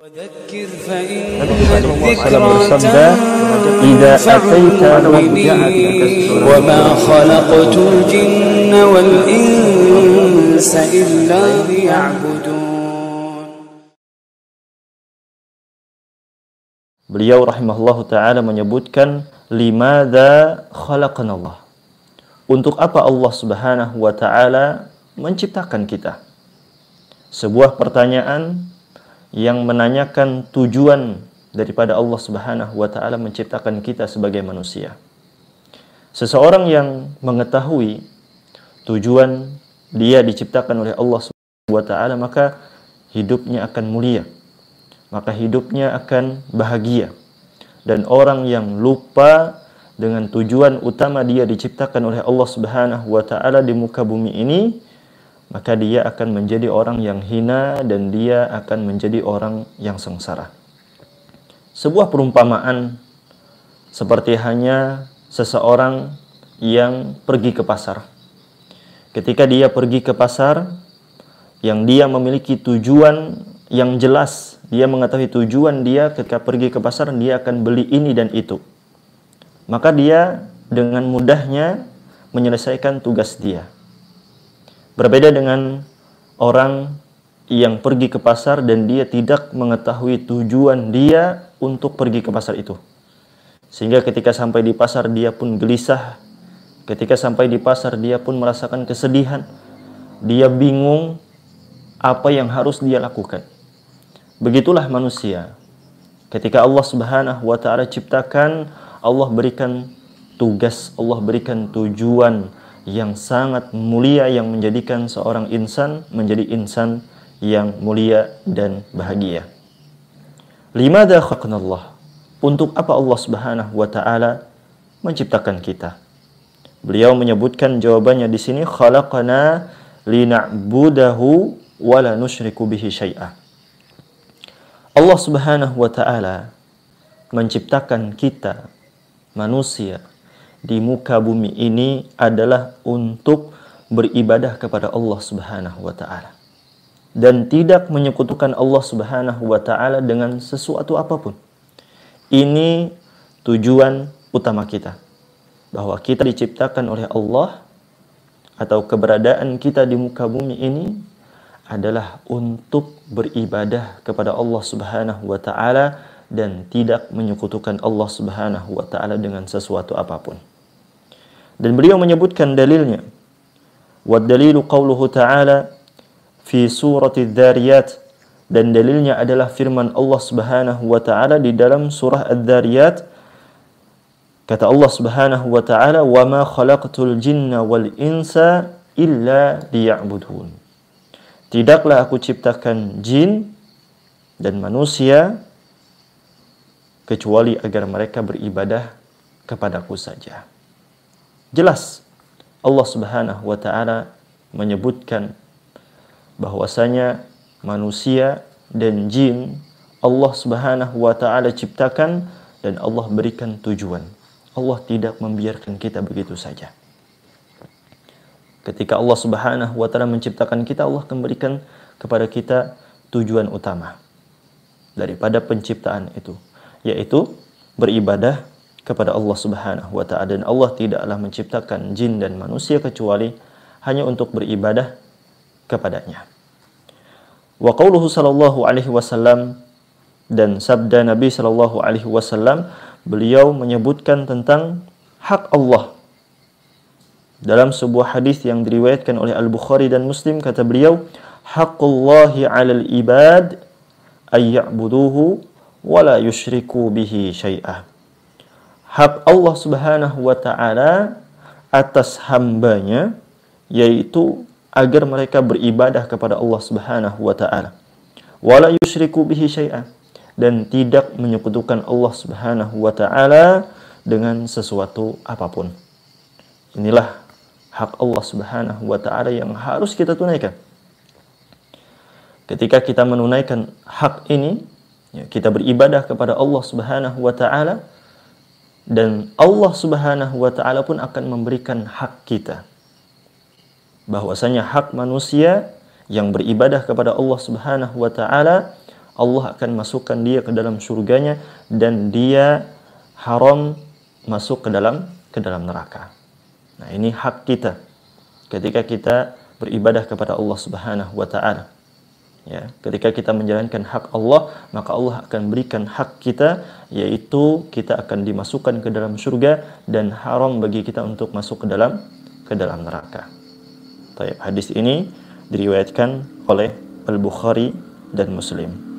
Nabi SAW bersabda, "Idza ataita wa ma khalaqtul jinna wal insa illa liya'budun." Beliau rahimahullahu ta'ala menyebutkan, limadza khalaqanallah. Untuk apa Allah Subhanahu wa ta'ala menciptakan kita? Sebuah pertanyaan yang menanyakan tujuan daripada Allah Subhanahu wa ta'ala menciptakan kita sebagai manusia. Seseorang yang mengetahui tujuan dia diciptakan oleh Allah Subhanahu wa ta'ala, maka hidupnya akan mulia, maka hidupnya akan bahagia. Dan orang yang lupa dengan tujuan utama dia diciptakan oleh Allah Subhanahu wa ta'ala di muka bumi ini, maka dia akan menjadi orang yang hina dan dia akan menjadi orang yang sengsara. Sebuah perumpamaan seperti hanya seseorang yang pergi ke pasar. Ketika dia pergi ke pasar, yang dia memiliki tujuan yang jelas, dia mengetahui tujuan dia ketika pergi ke pasar, dia akan beli ini dan itu. Maka dia dengan mudahnya menyelesaikan tugas dia. Berbeda dengan orang yang pergi ke pasar dan dia tidak mengetahui tujuan dia untuk pergi ke pasar itu. Sehingga ketika sampai di pasar dia pun gelisah. Ketika sampai di pasar dia pun merasakan kesedihan. Dia bingung apa yang harus dia lakukan. Begitulah manusia. Ketika Allah Subhanahu wa ta'ala ciptakan, Allah berikan tugas, Allah berikan tujuan yang sangat mulia yang menjadikan seorang insan menjadi insan yang mulia dan bahagia. Limadza khalaqnallah? Untuk apa Allah Subhanahu wa ta'ala menciptakan kita? Beliau menyebutkan jawabannya di sini, khalaqana lina'budahu wa la nusyriku bihi syai'a. Allah Subhanahu wa ta'ala menciptakan kita manusia di muka bumi ini adalah untuk beribadah kepada Allah Subhanahu wa ta'ala dan tidak menyekutukan Allah Subhanahu wa ta'ala dengan sesuatu apapun. Ini tujuan utama kita, bahwa kita diciptakan oleh Allah, atau keberadaan kita di muka bumi ini adalah untuk beribadah kepada Allah Subhanahu wa ta'ala dan tidak menyekutukan Allah Subhanahu wa ta'ala dengan sesuatu apapun. Dan beliau menyebutkan dalilnya. Wa dalilu qauluhu ta'ala fi surati Adz-Dzariyat, dan dalilnya adalah firman Allah Subhanahu wa ta'ala di dalam surah Adz-Dzariyat. Kata Allah Subhanahu wa ta'ala, "Wa ma khalaqtul jinna wal insa illa liya'budun." Tidaklah aku ciptakan jin dan manusia kecuali agar mereka beribadah kepadaku saja. Jelas Allah Subhanahu wa ta'ala menyebutkan bahwasanya manusia dan jin Allah Subhanahu wa ta'ala ciptakan dan Allah berikan tujuan. Allah tidak membiarkan kita begitu saja. Ketika Allah Subhanahu wa ta'ala menciptakan kita, Allah akan berikan kepada kita tujuan utama daripada penciptaan itu, yaitu beribadah kepada Allah Subhanahu wa ta'ala. Dan Allah tidaklah menciptakan jin dan manusia kecuali hanya untuk beribadah kepadanya. Wa qauluhu sallallahu alaihi wasallam, dan sabda Nabi sallallahu alaihi wasallam, beliau menyebutkan tentang hak Allah. Dalam sebuah hadis yang diriwayatkan oleh Al-Bukhari dan Muslim, kata beliau, "Haqqullahi 'alal ibad ay ya'buduhu wa la yusyriku bihi syai'a." Hak Allah Subhanahu wa ta'ala atas hambanya, yaitu agar mereka beribadah kepada Allah Subhanahu wa ta'ala, wa la yusyriku bihi syai'a, dan tidak menyekutukan Allah Subhanahu wa ta'ala dengan sesuatu apapun. Inilah hak Allah Subhanahu wa ta'ala yang harus kita tunaikan. Ketika kita menunaikan hak ini, kita beribadah kepada Allah Subhanahu wa ta'ala, dan Allah Subhanahu wa ta'ala pun akan memberikan hak kita. Bahwasanya hak manusia yang beribadah kepada Allah Subhanahu wa ta'ala, Allah akan masukkan dia ke dalam surganya, dan dia haram masuk ke dalam neraka. Nah, ini hak kita ketika kita beribadah kepada Allah Subhanahu wa taala. Ya, ketika kita menjalankan hak Allah, maka Allah akan berikan hak kita, yaitu kita akan dimasukkan ke dalam surga dan haram bagi kita untuk masuk ke dalam neraka. Baik, hadis ini diriwayatkan oleh Al-Bukhari dan Muslim.